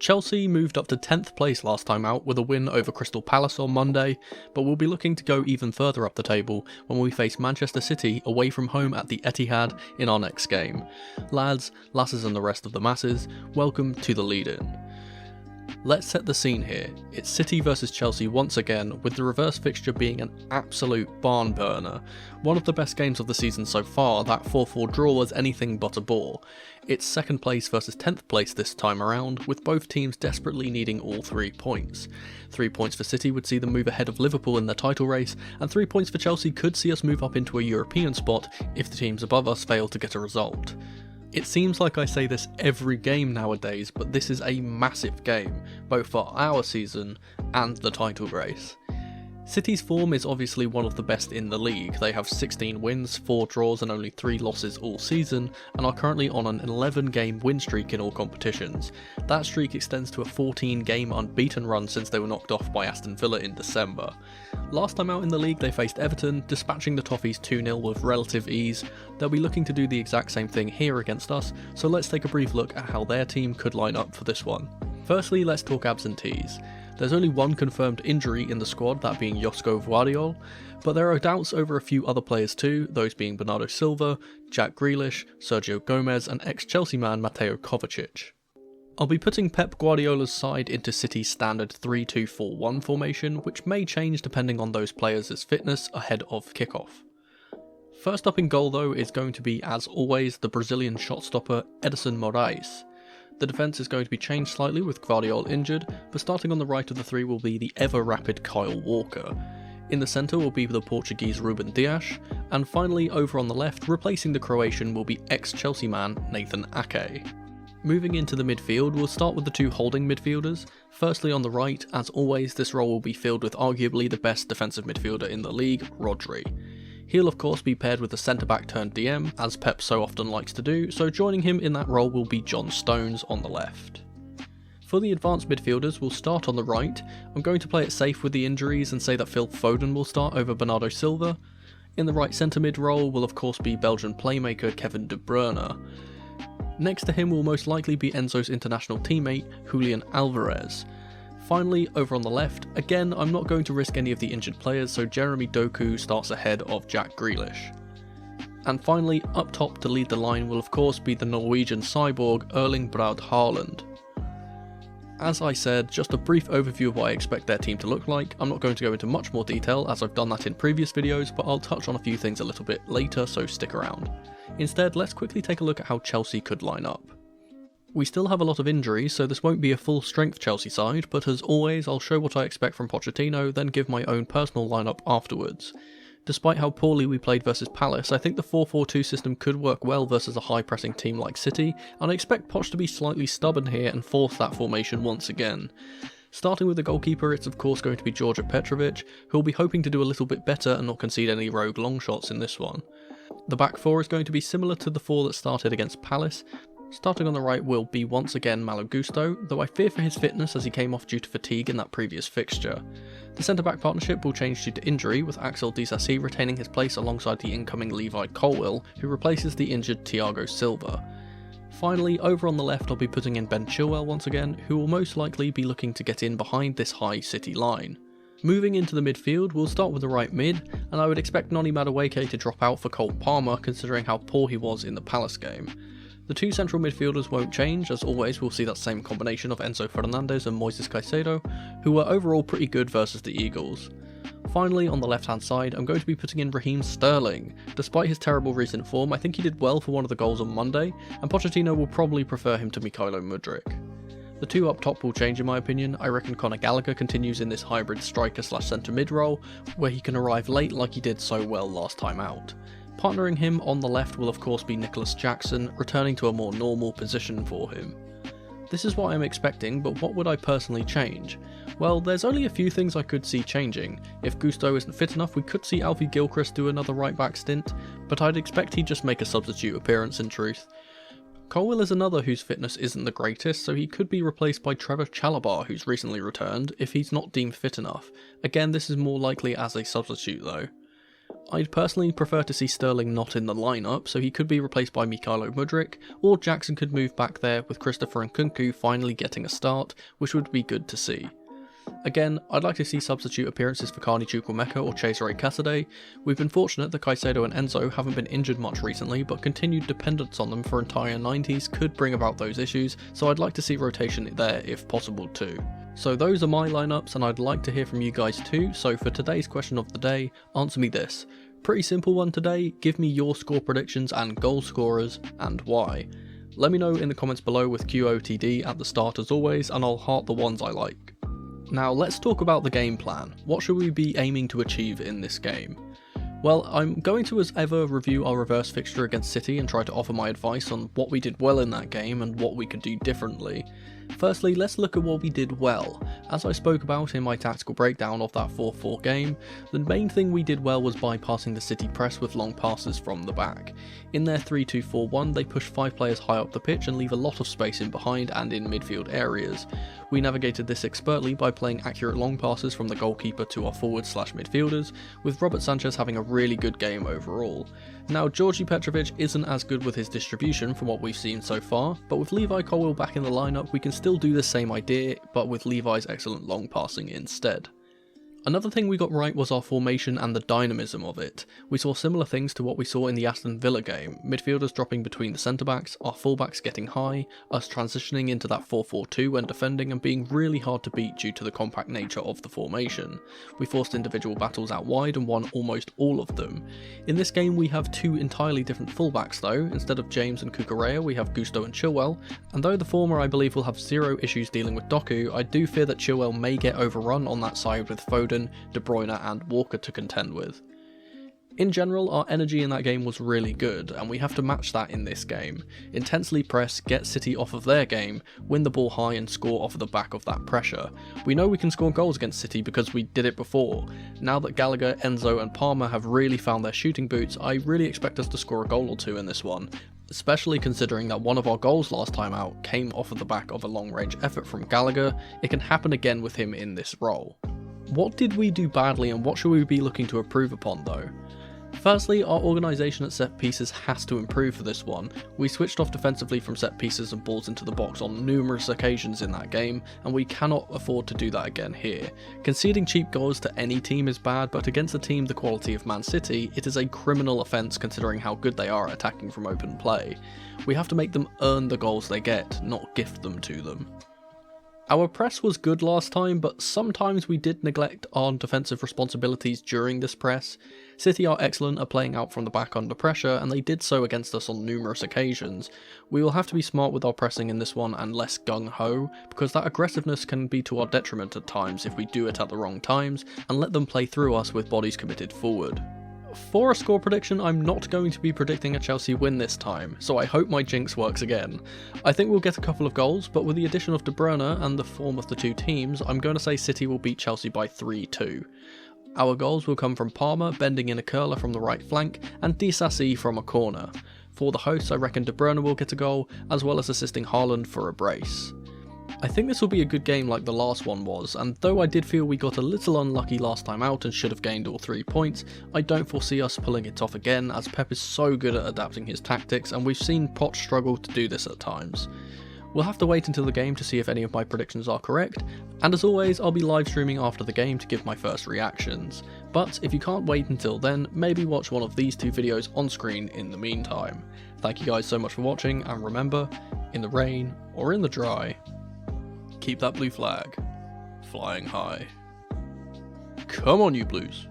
Chelsea moved up to 10th place last time out with a win over Crystal Palace on Monday, but we'll be looking to go even further up the table when we face Manchester City away from home at the Etihad in our next game. Lads, lasses and the rest of the masses, welcome to the lead-in. Let's set the scene here. It's City versus Chelsea once again, with the reverse fixture being an absolute barn burner. One of the best games of the season so far, that 4-4 draw was anything but a bore. It's 2nd place versus 10th place this time around, with both teams desperately needing all 3 points. 3 points for City would see them move ahead of Liverpool in their title race, and 3 points for Chelsea could see us move up into a European spot if the teams above us fail to get a result. It seems like I say this every game nowadays, but this is a massive game, both for our season and the title race. City's form is obviously one of the best in the league. They have 16 wins, 4 draws and only 3 losses all season, and are currently on an 11-game win streak in all competitions. That streak extends to a 14-game unbeaten run since they were knocked off by Aston Villa in December. Last time out in the league they faced Everton, dispatching the Toffees 2-0 with relative ease. They'll be looking to do the exact same thing here against us, so let's take a brief look at how their team could line up for this one. Firstly, let's talk absentees. There's only one confirmed injury in the squad, that being Josko Gvardiol, but there are doubts over a few other players too, those being Bernardo Silva, Jack Grealish, Sergio Gomez and ex-Chelsea man Mateo Kovacic. I'll be putting Pep Guardiola's side into City's standard 3-2-4-1 formation, which may change depending on those players' fitness ahead of kickoff. First up in goal though is going to be, as always, the Brazilian shot stopper Edson Moraes. The defence is going to be changed slightly with Gvardiol injured, but starting on the right of the three will be the ever-rapid Kyle Walker. In the centre will be the Portuguese Ruben Dias, and finally over on the left, replacing the Croatian will be ex-Chelsea man Nathan Ake. Moving into the midfield, we'll start with the 2 holding midfielders. Firstly on the right, as always this role will be filled with arguably the best defensive midfielder in the league, Rodri. He'll of course be paired with the centre-back turned DM, as Pep so often likes to do, so joining him in that role will be John Stones on the left. For the advanced midfielders, we'll start on the right. I'm going to play it safe with the injuries and say that Phil Foden will start over Bernardo Silva. In the right centre mid role will of course be Belgian playmaker Kevin De Bruyne. Next to him will most likely be Enzo's international teammate Julian Alvarez. Finally, over on the left, again I'm not going to risk any of the injured players, so Jeremy Doku starts ahead of Jack Grealish. And finally, up top to lead the line will of course be the Norwegian cyborg Erling Braut Haaland. As I said, just a brief overview of what I expect their team to look like. I'm not going to go into much more detail as I've done that in previous videos, but I'll touch on a few things a little bit later, so stick around. Instead, let's quickly take a look at how Chelsea could line up. We still have a lot of injuries, so this won't be a full strength Chelsea side, but as always I'll show what I expect from Pochettino, then give my own personal lineup afterwards. Despite how poorly we played versus Palace, I think the 4-4-2 system could work well versus a high pressing team like City, and I expect Poch to be slightly stubborn here and force that formation once again. Starting with the goalkeeper, it's of course going to be Georgia Petrovic, who will be hoping to do a little bit better and not concede any rogue long shots in this one. The back 4 is going to be similar to the 4 that started against Palace. Starting on the right will be once again Malo Gusto, though I fear for his fitness as he came off due to fatigue in that previous fixture. The centre-back partnership will change due to injury, with Axel Disasi retaining his place alongside the incoming Levi Colwill, who replaces the injured Thiago Silva. Finally, over on the left I'll be putting in Ben Chilwell once again, who will most likely be looking to get in behind this high City line. Moving into the midfield, we'll start with the right mid, and I would expect Noni Madueke to drop out for Cole Palmer considering how poor he was in the Palace game. The 2 central midfielders won't change, as always we'll see that same combination of Enzo Fernandez and Moises Caicedo, who were overall pretty good versus the Eagles. Finally, on the left hand side, I'm going to be putting in Raheem Sterling. Despite his terrible recent form, I think he did well for one of the goals on Monday, and Pochettino will probably prefer him to Mykhailo Mudryk. The 2 up top will change in my opinion. I reckon Conor Gallagher continues in this hybrid striker slash centre mid role, where he can arrive late like he did so well last time out. Partnering him on the left will of course be Nicholas Jackson, returning to a more normal position for him. This is what I'm expecting, but what would I personally change? Well, there's only a few things I could see changing. If Gusto isn't fit enough, we could see Alfie Gilchrist do another right back stint, but I'd expect he'd just make a substitute appearance in truth. Colwill is another whose fitness isn't the greatest, so he could be replaced by Trevor Chalobah, who's recently returned, if he's not deemed fit enough. Again, this is more likely as a substitute though. I'd personally prefer to see Sterling not in the lineup, so he could be replaced by Mykhailo Mudryk, or Jackson could move back there with Christopher Nkunku finally getting a start, which would be good to see. Again, I'd like to see substitute appearances for Carney Chukwuemeka or Cesare Casadei. We've been fortunate that Caicedo and Enzo haven't been injured much recently, but continued dependence on them for entire 90s could bring about those issues, so I'd like to see rotation there if possible too. So those are my lineups, and I'd like to hear from you guys too, so for today's question of the day, answer me this. Pretty simple one today, give me your score predictions and goal scorers, and why. Let me know in the comments below with QOTD at the start as always, and I'll heart the ones I like. Now let's talk about the game plan. What should we be aiming to achieve in this game? Well, I'm going to as ever review our reverse fixture against City and try to offer my advice on what we did well in that game and what we could do differently. Firstly, let's look at what we did well. As I spoke about in my tactical breakdown of that 4-4 game, the main thing we did well was bypassing the City press with long passes from the back. In their 3-2-4-1, they push 5 players high up the pitch and leave a lot of space in behind and in midfield areas. We navigated this expertly by playing accurate long passes from the goalkeeper to our forwards/midfielders, with Robert Sanchez having a really good game overall. Now, Georgi Petrovic isn't as good with his distribution from what we've seen so far, but with Levi Colwill back in the lineup we can still do the same idea, but with Levi's excellent long passing instead. Another thing we got right was our formation and the dynamism of it. We saw similar things to what we saw in the Aston Villa game, midfielders dropping between the centre-backs, our full-backs getting high, us transitioning into that 4-4-2 when defending and being really hard to beat due to the compact nature of the formation. We forced individual battles out wide and won almost all of them. In this game we have 2 entirely different full-backs though. Instead of James and Cucurella we have Gusto and Chilwell, and though the former I believe will have zero issues dealing with Doku, I do fear that Chilwell may get overrun on that side with Foden, De Bruyne and Walker to contend with. In general, our energy in that game was really good, and we have to match that in this game. Intensely press, get City off of their game, win the ball high and score off of the back of that pressure. We know we can score goals against City because we did it before. Now that Gallagher, Enzo and Palmer have really found their shooting boots, I really expect us to score a goal or two in this one. Especially considering that one of our goals last time out came off of the back of a long range effort from Gallagher, it can happen again with him in this role. What did we do badly and what should we be looking to improve upon though? Firstly, our organisation at set pieces has to improve for this one. We switched off defensively from set pieces and balls into the box on numerous occasions in that game, and we cannot afford to do that again here. Conceding cheap goals to any team is bad, but against a team the quality of Man City, it is a criminal offence considering how good they are at attacking from open play. We have to make them earn the goals they get, not gift them to them. Our press was good last time, but sometimes we did neglect our defensive responsibilities during this press. City are excellent at playing out from the back under pressure, and they did so against us on numerous occasions. We will have to be smart with our pressing in this one and less gung-ho, because that aggressiveness can be to our detriment at times if we do it at the wrong times, and let them play through us with bodies committed forward. For a score prediction, I'm not going to be predicting a Chelsea win this time, so I hope my jinx works again. I think we'll get a couple of goals, but with the addition of De Bruyne and the form of the two teams, I'm going to say City will beat Chelsea by 3-2. Our goals will come from Palmer bending in a curler from the right flank, and Disasi from a corner. For the hosts, I reckon De Bruyne will get a goal, as well as assisting Haaland for a brace. I think this will be a good game like the last one was, and though I did feel we got a little unlucky last time out and should have gained all 3 points, I don't foresee us pulling it off again as Pep is so good at adapting his tactics and we've seen Poch struggle to do this at times. We'll have to wait until the game to see if any of my predictions are correct, and as always I'll be live streaming after the game to give my first reactions. But if you can't wait until then, maybe watch one of these 2 videos on screen in the meantime. Thank you guys so much for watching, and remember, in the rain or in the dry, keep that blue flag flying high. Come on you Blues.